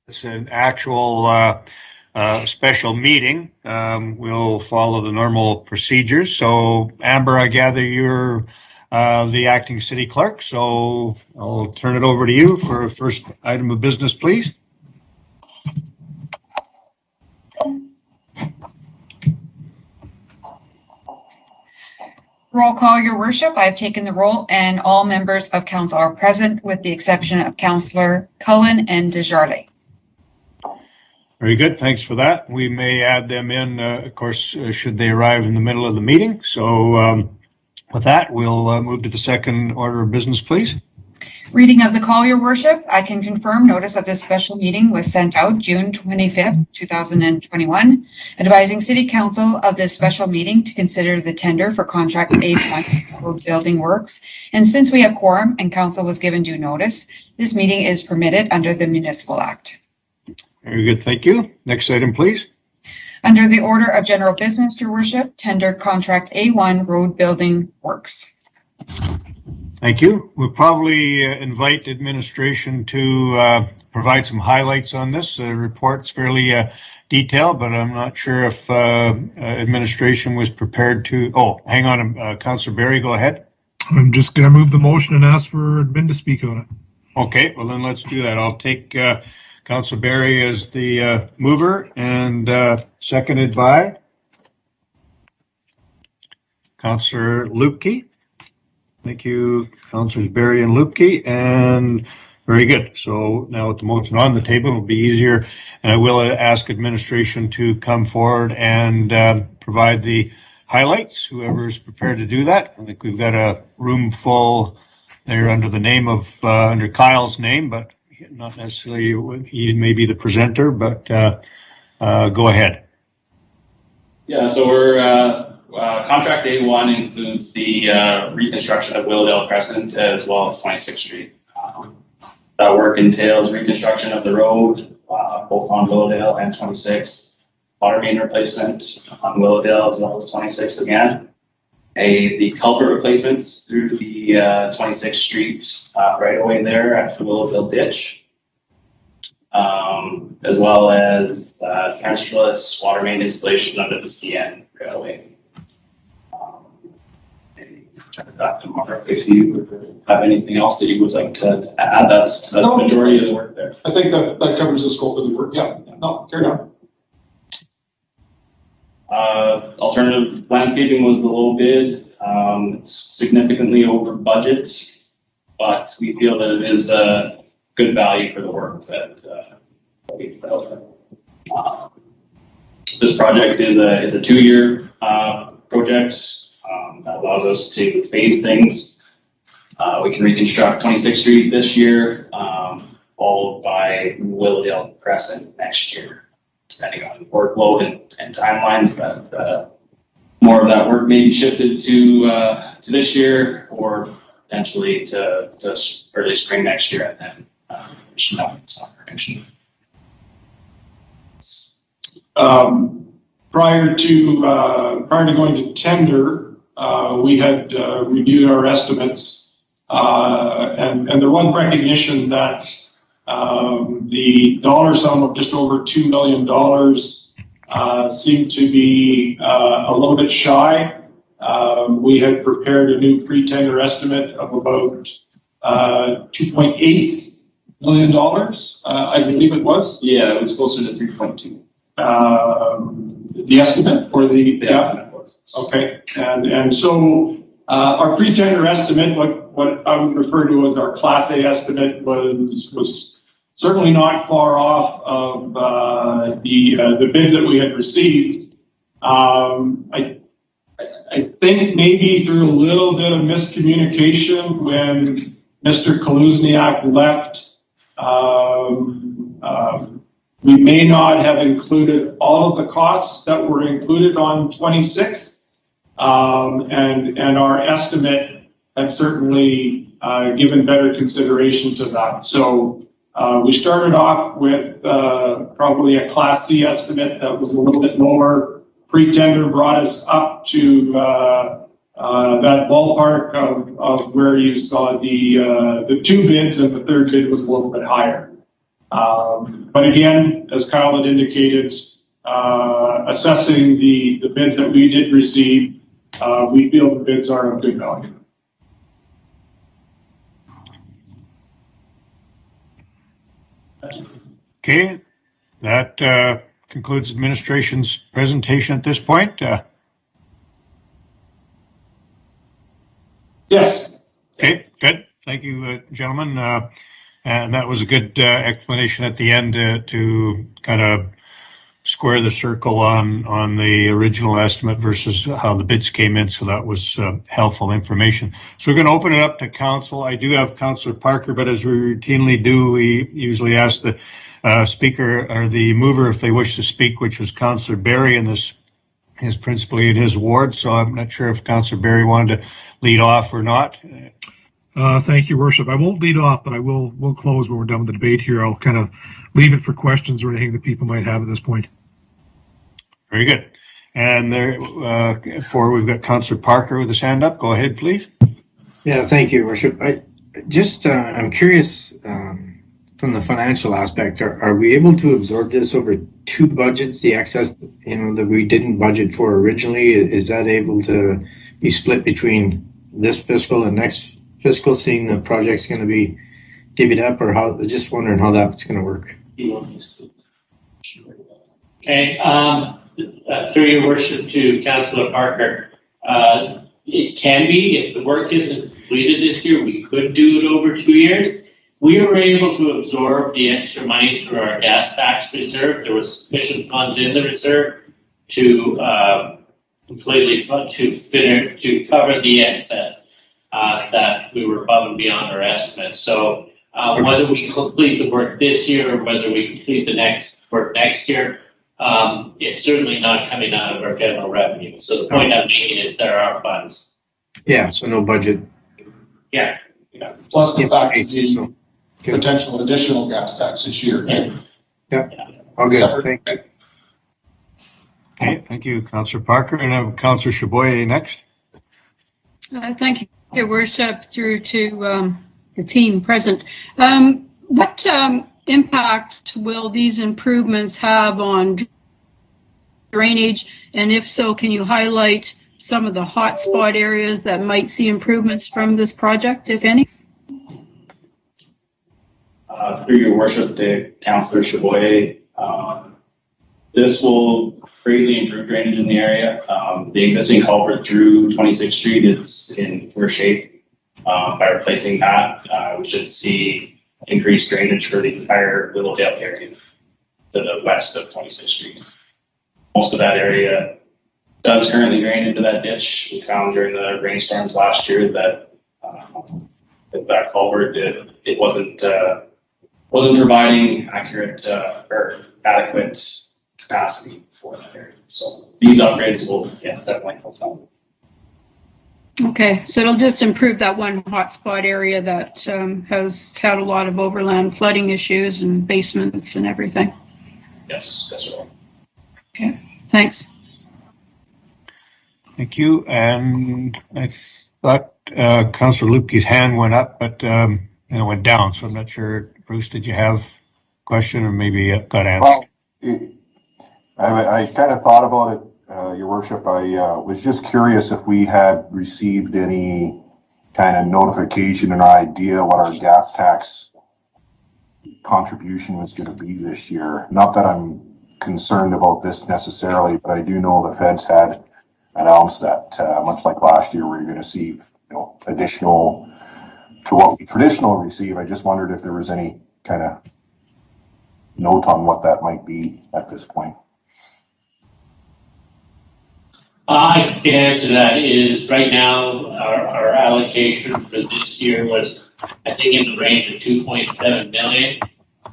It's an actual special meeting. We'll follow the normal procedures. So, Amber, I gather you're the acting city clerk, so I'll turn it over to you for a first item of business, please. Roll call, Your Worship. I have taken the roll and all members of council are present with the exception of Councillor Cullen and Desjardins. Very good. Thanks for that. We may add them in, of course, should they arrive in the middle of the meeting. So with that, we'll move to the second order of business, please. Reading of the call, Your Worship. I can confirm notice of this special meeting was sent out June 25th, 2021, advising City Council of this special meeting to consider the tender for contract A1 road building works. And since we have quorum and Council was given due notice, this meeting is permitted under the Municipal Act. Very good. Thank you. Next item, please. Under the order of general business, Your Worship, tender contract A1 road building works. Thank you. We'll probably invite administration to provide some highlights on this. The report's fairly detailed, but I'm not sure if administration was prepared to. Oh, hang on, Councillor Berry, go ahead. I'm just going to move the motion and ask for admin to speak on it. Okay, well then let's do that. I'll take Councillor Berry as the mover and seconded by Councillor Luebke. Thank you, Councillors Berry and Luebke, and very good. So now with the motion on the table, it'll be easier, and I will ask administration to come forward and provide the highlights, whoever is prepared to do that. I think we've got a room full there under the name of, under Kyle's name, but not necessarily, he may be the presenter, but go ahead. Yeah, so we're, contract A1 includes the reconstruction of Willowdale Crescent as well as 26th Street. That work entails reconstruction of the road, both on Willowdale and 26, water main replacement on Willowdale as well as 26 again. The culvert replacements through the 26th Street right away there at the Willowdale ditch, as well as trenchless water main installation under the CN railway. Back to Mark, if you have anything else that you would like to add. That's the majority of the work there. I think that covers the scope of the work. Yeah. No, carry on. Alternative landscaping was the low bid. It's significantly over budget, but we feel that it is a good value for the work that we put out there. This project is a 2-year project. That allows us to phase things. We can reconstruct 26th Street this year, followed by Willowdale Crescent next year, depending on workload and timeline. But more of that work may be shifted to this year, or potentially to early spring next year, and then finishing up in summer next year. Prior to going to tender, we had reviewed our estimates, and there was recognition that the dollar sum of just over $2 million seemed to be a little bit shy. We had prepared a new pre-tender estimate of about $2.8 million, I believe it was. Yeah, it was closer to 3.2. The estimate or the yeah. Okay, and so our pre-tender estimate, what I would refer to as our Class A estimate, was certainly not far off of the bid that we had received. I think maybe through a little bit of miscommunication when Mr. Kaluzniak left, we may not have included all of the costs that were included on 26. And our estimate had certainly given better consideration to that. So we started off with probably a Class C estimate that was a little bit lower. Pre-tender brought us up to that ballpark of where you saw the 2 bids, and the 3rd bid was a little bit higher. But again, as Kyle had indicated, assessing the bids that we did receive, we feel the bids are of good value. Okay, that concludes administration's presentation at this point. Yes. Okay, good. Thank you, gentlemen. And that was a good explanation at the end to kind of square the circle on the original estimate versus how the bids came in. So that was helpful information. So we're going to open it up to council. I do have Councillor Parker, but as we routinely do, we usually ask the speaker or the mover if they wish to speak, which was Councillor Barry, and this is principally in his ward. So I'm not sure if Councillor Barry wanted to lead off or not. Thank you, Worship. I won't lead off, but we'll close when we're done with the debate here. I'll kind of leave it for questions or anything that people might have at this point. Very good. And there, we've got Councillor Parker with his hand up. Go ahead, please. Yeah, thank you, Worship. I'm curious from the financial aspect. Are we able to absorb this over two budgets? The excess, that we didn't budget for originally, is that able to be split between this fiscal and next fiscal, seeing the project's going to be divvied up, or how? Just wondering how that's going to work. Okay, through your worship to Councillor Parker, it can be, if the work isn't completed this year, we could do it over 2 years. We were able to absorb the extra money through our gas tax reserve. There was sufficient funds in the reserve to completely to cover the excess that we were above and beyond our estimates. So whether we complete the work this year or whether we complete the next work next year, it's certainly not coming out of our general revenue. So the point I'm making is there are funds. Yeah, so no budget. Yeah. Plus the fact Okay, that the so, potential additional gas tax this year. all good. Separate. Thank you. Okay, thank you, Councillor Parker. And I have Councillor Chaboyer next. Thank you, Your Worship, through to the team present. What impact will these improvements have on drainage? And if so, can you highlight some of the hotspot areas that might see improvements from this project, if any? Through your worship to Councillor Chaboyer, this will greatly improve drainage in the area. The existing culvert through 26th Street is in poor shape. By replacing that, we should see increased drainage for the entire Littledale area to the west of 26th Street. Most of that area does currently drain into that ditch. We found during the rainstorms last year that that culvert it wasn't providing accurate or adequate capacity for that area. So these upgrades will definitely help them. Okay, so it'll just improve that one hotspot area that has had a lot of overland flooding issues and basements and everything. Yes, that's right. Okay, thanks. Thank you. And I thought Councillor Lupke's hand went up, but it went down. So I'm not sure. Bruce, did you have a question or maybe got answered? Well, I kind of thought about it, Your Worship. I was just curious if we had received any kind of notification and idea what our gas tax contribution was going to be this year. Not that I'm concerned about this necessarily, but I do know the feds had announced that, much like last year, we're going to see, additional to what we traditionally receive. I just wondered if there was any kind of note on what that might be at this point. I can answer that. Is right now our allocation for this year was, I think, in the range of 2.7 million.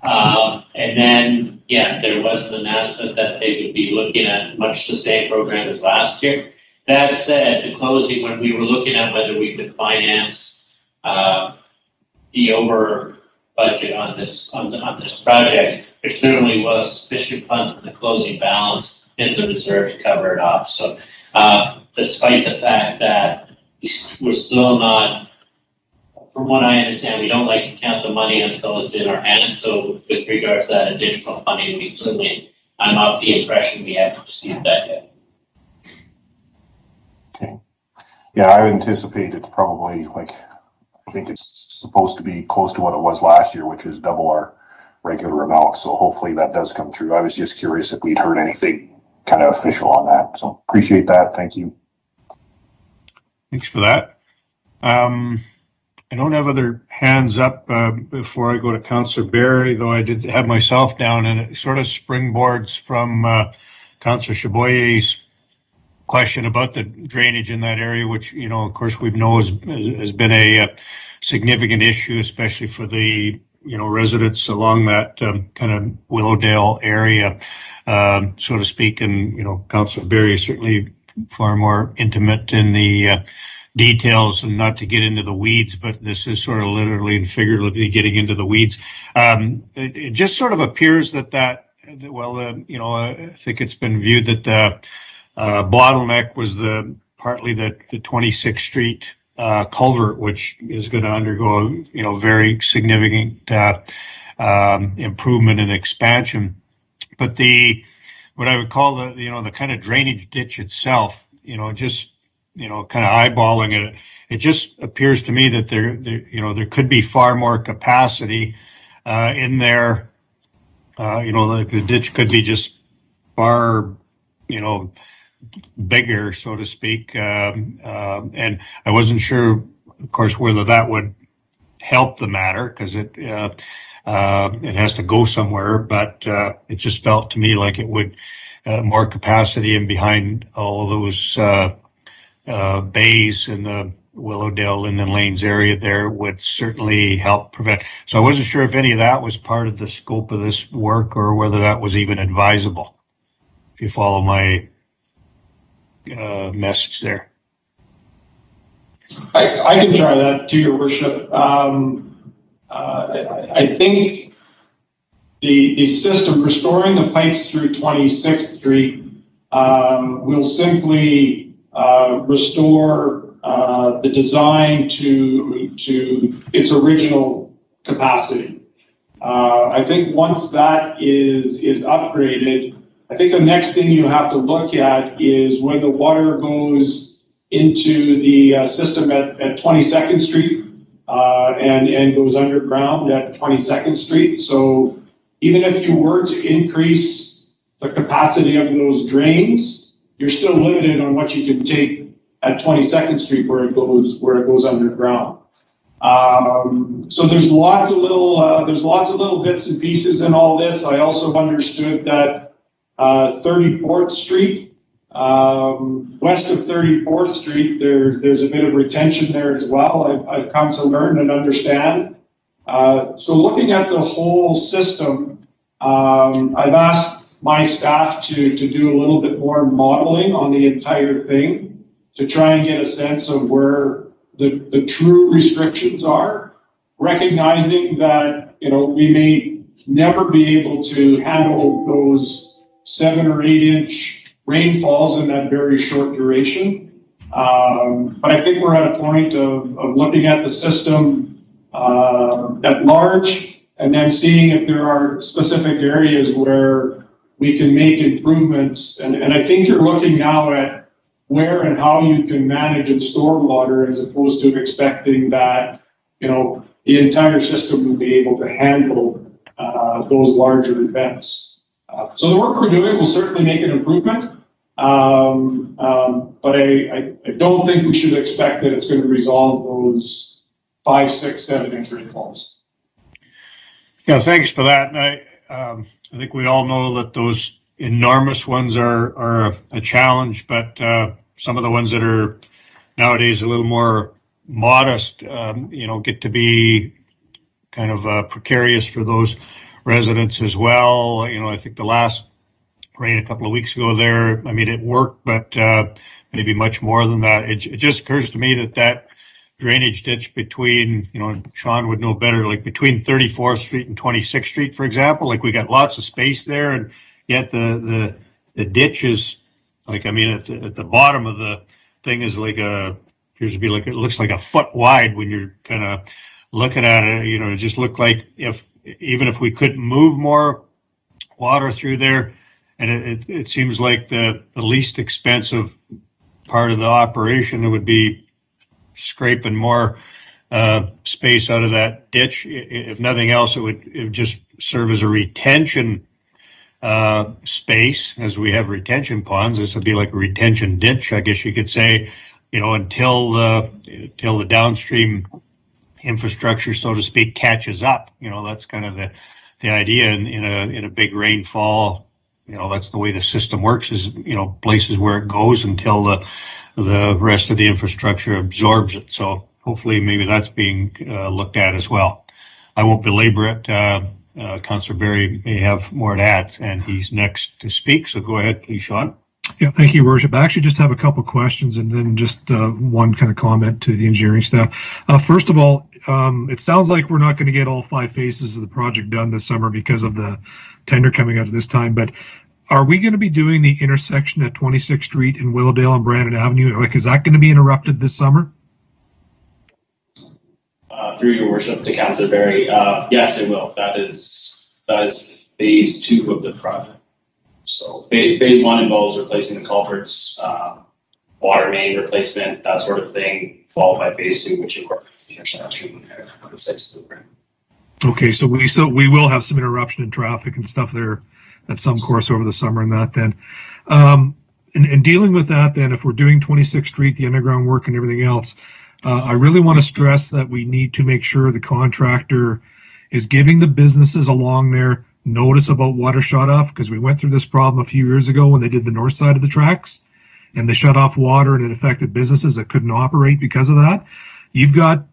And then, there was an announcement that they would be looking at much the same program as last year. That said, the closing, when we were looking at whether we could finance the over budget on this project, there certainly was sufficient funds in the closing balance in the reserve to cover it off. So despite the fact that we're still not, from what I understand, we don't like to count the money until it's in our hands. So with regards to that additional funding, we certainly, I'm of the impression we haven't received that yet. Okay. Yeah, I would anticipate it's probably like, I think it's supposed to be close to what it was last year, which is double our regular amount. So hopefully that does come true. I was just curious if we'd heard anything kind of official on that. So appreciate that. Thank you. Thanks for that. I don't have other hands up before I go to Councillor Barry, though I did have myself down, and it sort of springboards from Councillor Chaboyer's question about the drainage in that area, which, you know, of course, we know has been a significant issue, especially for the, you know, residents along that kind of Willowdale area, so to speak. And, you know, Councillor Barry is certainly far more intimate in the details, and not to get into the weeds, but this is sort of literally and figuratively getting into the weeds. It just sort of appears that you know, I think it's been viewed that the bottleneck was partly the 26th Street culvert, which is going to undergo, you know, very significant improvement and expansion. But what I would call the kind of drainage ditch itself, you know, just, you know, kind of eyeballing it, it just appears to me that there could be far more capacity in there. You know, the ditch could be just far, you know, bigger, so to speak. And I wasn't sure, of course, whether that would help the matter, because it has to go somewhere, but it just felt to me like it would more capacity in behind all of those bays in the Willowdale, Linden Lanes area there would certainly help prevent. So I wasn't sure if any of that was part of the scope of this work, or whether that was even advisable, if you follow my message there. I can try that, to your worship. I think the system restoring the pipes through 26th Street will simply restore the design to its original capacity. I think once that is upgraded, I think the next thing you have to look at is when the water goes into the system at 22nd Street and goes underground at 22nd Street. So even if you were to increase the capacity of those drains, you're still limited on what you can take at 22nd Street where it goes underground. So there's lots of little bits and pieces in all this. I also understood that 34th Street, west of 34th Street, there's a bit of retention there as well. I've come to learn and understand. So looking at the whole system, I've asked my staff to do a little bit more modeling on the entire thing to try and get a sense of where the true restrictions are, recognizing that, you know, we may never be able to handle those 7 or 8 inch rainfalls in that very short duration. But I think we're at a point of looking at the system at large, and then seeing if there are specific areas where we can make improvements. And I think you're looking now at where and how you can manage and store water, as opposed to expecting that, you know, the entire system will be able to handle those larger events. So the work we're doing will certainly make an improvement, but I don't think we should expect that it's going to resolve those 5, 6, 7 inch rainfalls. Yeah, thanks for that. And I think we all know that those enormous ones are a challenge, but some of the ones that are nowadays a little more modest, you know, get to be kind of precarious for those residents as well. You know, I think the last rain a couple of weeks ago there, I mean, it worked, but maybe much more than that. It just occurs to me that drainage ditch between, you know, Sean would know better, like between 34th Street and 26th Street, for example, like we got lots of space there, and yet the ditch is like, I mean, at the bottom of the thing is like appears to be like, it looks like a foot wide when you're kind of looking at it, it just looked like even if we couldn't move more water through there, and it seems like the least expensive part of the operation, it would be scraping more space out of that ditch. If nothing else, it would just serve as a retention space, as we have retention ponds. This would be like a retention ditch, I guess you could say, until the downstream infrastructure, so to speak, catches up. That's kind of the idea in a big rainfall. That's the way the system works, is, places where it goes until the rest of the infrastructure absorbs it. So hopefully maybe that's being looked at as well. I won't belabor it. Councillor Berry may have more to add, and he's next to speak. So go ahead, please, Sean. Yeah, thank you, Worship. I actually just have a couple questions and then just one kind of comment to the engineering staff. First of all, it sounds like we're not going to get all 5 phases of the project done this summer because of the tender coming out at this time, but are we going to be doing the intersection at 26th Street in Willowdale and Brandon Avenue? Like, is that going to be interrupted this summer? Through your worship to Councillor Berry, yes, it will. That is phase 2 of the project. So phase 1 involves replacing the culverts, water main replacement, that sort of thing, followed by phase 2, which incorporates the intersection of the 6th. Okay, so we will have some interruption in traffic and stuff there at some course over the summer and that then. And dealing with that then, if we're doing 26th Street, the underground work and everything else, I really want to stress that we need to make sure the contractor is giving the businesses along there notice about water shut off, because we went through this problem a few years ago when they did the north side of the tracks and they shut off water and it affected businesses that couldn't operate because of that. You've got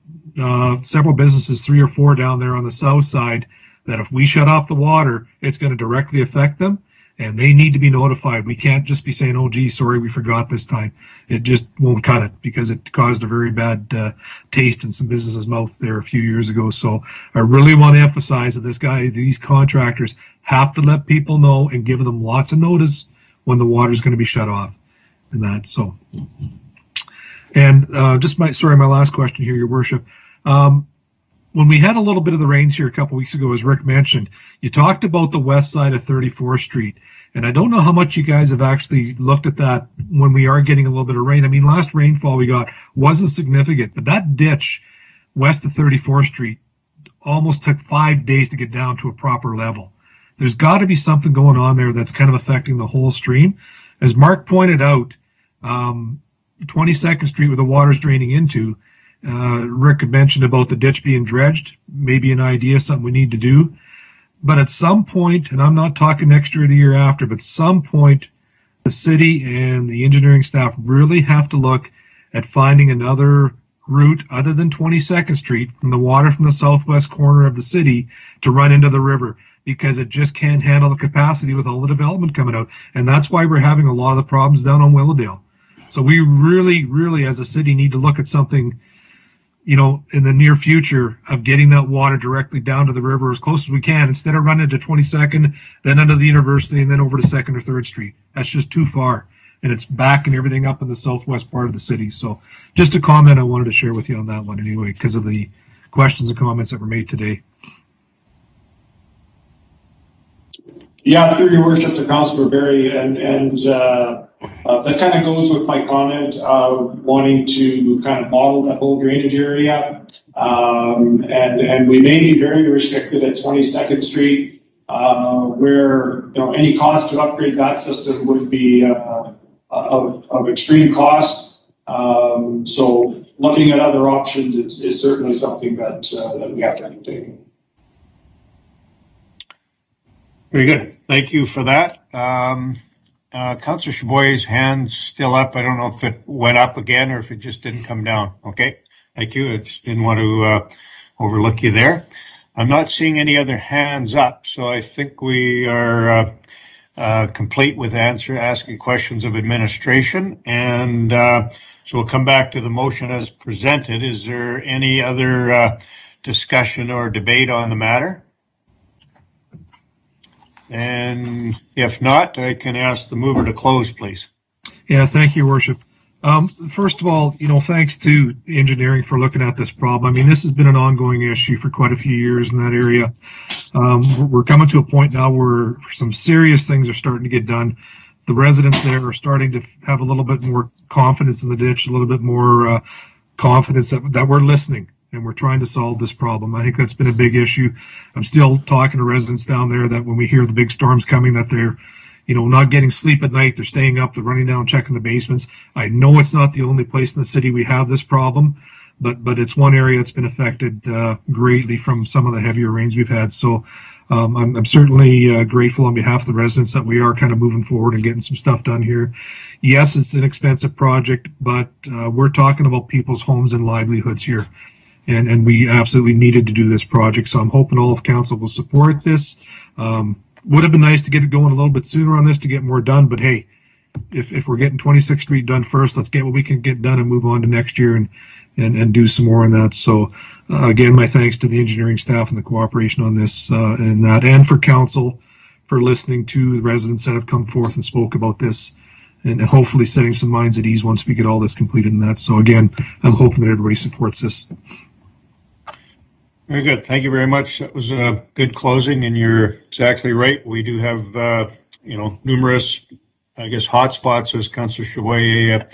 several businesses, 3 or 4 down there on the south side, that if we shut off the water, it's going to directly affect them, and they need to be notified. We can't just be saying, oh, gee, sorry, we forgot this time. It just won't cut it, because it caused a very bad taste in some businesses' mouth there a few years ago. So I really want to emphasize that these contractors have to let people know and give them lots of notice when the water is going to be shut off and that. So, and my last question here, Your Worship. When we had a little bit of the rains here a couple weeks ago, as Rick mentioned, you talked about the west side of 34th Street. And I don't know how much you guys have actually looked at that when we are getting a little bit of rain. I mean, last rainfall we got wasn't significant, but that ditch west of 34th Street almost took 5 days to get down to a proper level. There's got to be something going on there that's kind of affecting the whole stream. As Mark pointed out, 22nd Street, where the water's draining into, Rick had mentioned about the ditch being dredged, maybe an idea, something we need to do. But at some point, and I'm not talking next year or the year after, but some point, the city and the engineering staff really have to look at finding another route other than 22nd Street from the water from the southwest corner of the city to run into the river, because it just can't handle the capacity with all the development coming out. And that's why we're having a lot of the problems down on Willowdale. So we really, really, as a city, need to look at something, in the near future, of getting that water directly down to the river as close as we can, instead of running to 22nd, then under the university, and then over to 2nd or 3rd Street. That's just too far, and it's backing everything up in the southwest part of the city. So just a comment I wanted to share with you on that one anyway, because of the questions and comments that were made today. Yeah, through your worship to Councillor Berry, and that kind of goes with my comment of wanting to kind of model that whole drainage area. And we may be very restricted at 22nd Street, where any cost to upgrade that system would be of extreme cost. So looking at other options is certainly something that we have to undertake. Very good. Thank you for that. Councillor Chaboy's hand's still up. I don't know if it went up again or if it just didn't come down. Okay. Thank you. I just didn't want to overlook you there. I'm not seeing any other hands up, so I think we are complete with asking questions of administration. And so we'll come back to the motion as presented. Is there any other discussion or debate on the matter? And if not, I can ask the mover to close, please. Yeah, thank you, Worship. First of all, thanks to engineering for looking at this problem. I mean, this has been an ongoing issue for quite a few years in that area. We're coming to a point now where some serious things are starting to get done. The residents there are starting to have a little bit more confidence in the ditch, a little bit more confidence that we're listening and we're trying to solve this problem. I think that's been a big issue. I'm still talking to residents down there that when we hear the big storms coming, that they're not getting sleep at night. They're staying up, they're running down, checking the basements. I know it's not the only place in the city we have this problem, but it's one area that's been affected greatly from some of the heavier rains we've had. So I'm certainly grateful on behalf of the residents that we are kind of moving forward and getting some stuff done here. Yes, it's an expensive project, but we're talking about people's homes and livelihoods here. And we absolutely needed to do this project. So I'm hoping all of council will support this. Would have been nice to get it going a little bit sooner on this to get more done, but hey, if we're getting 26th Street done first, let's get what we can get done and move on to next year and do some more on that. So again, my thanks to the engineering staff and the cooperation on this and for council for listening to the residents that have come forth and spoke about this and hopefully setting some minds at ease once we get all this completed and that. So again, I'm hoping that everybody supports this. Very good. Thank you very much. That was a good closing, and you're exactly right. We do have, numerous, hot spots, as Councillor Chavoyer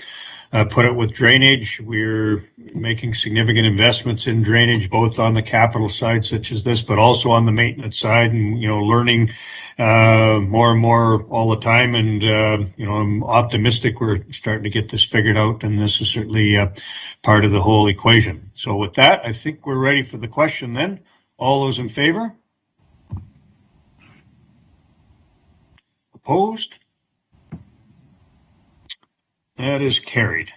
put it, with drainage. We're making significant investments in drainage, both on the capital side, such as this, but also on the maintenance side, and, learning more and more all the time. And, I'm optimistic we're starting to get this figured out, and this is certainly part of the whole equation. So with that, I think we're ready for the question then. All those in favor? Opposed? That is carried.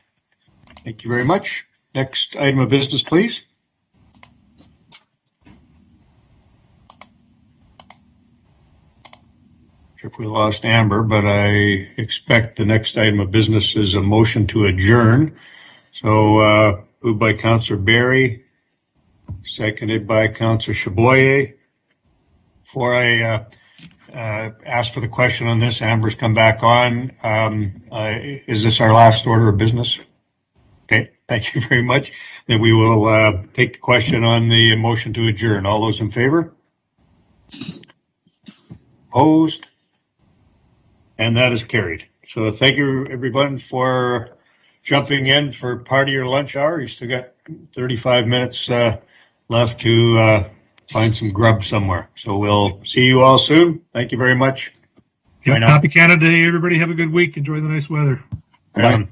Thank you very much. Next item of business, please. Sure if we lost Amber, but I expect the next item of business is a motion to adjourn. So moved by Councillor Barry, seconded by Councillor Chavoyer. Before I ask for the question on this, Amber's come back on. Is this our last order of business? Okay, thank you very much. Then we will take the question on the motion to adjourn. All those in favor? Opposed? And that is carried. So thank you, everyone, for jumping in for part of your lunch hour. You still got 35 minutes left to find some grub somewhere. So we'll see you all soon. Thank you very much. Yep, happy Canada Day, everybody. Have a good week. Enjoy the nice weather. Bye.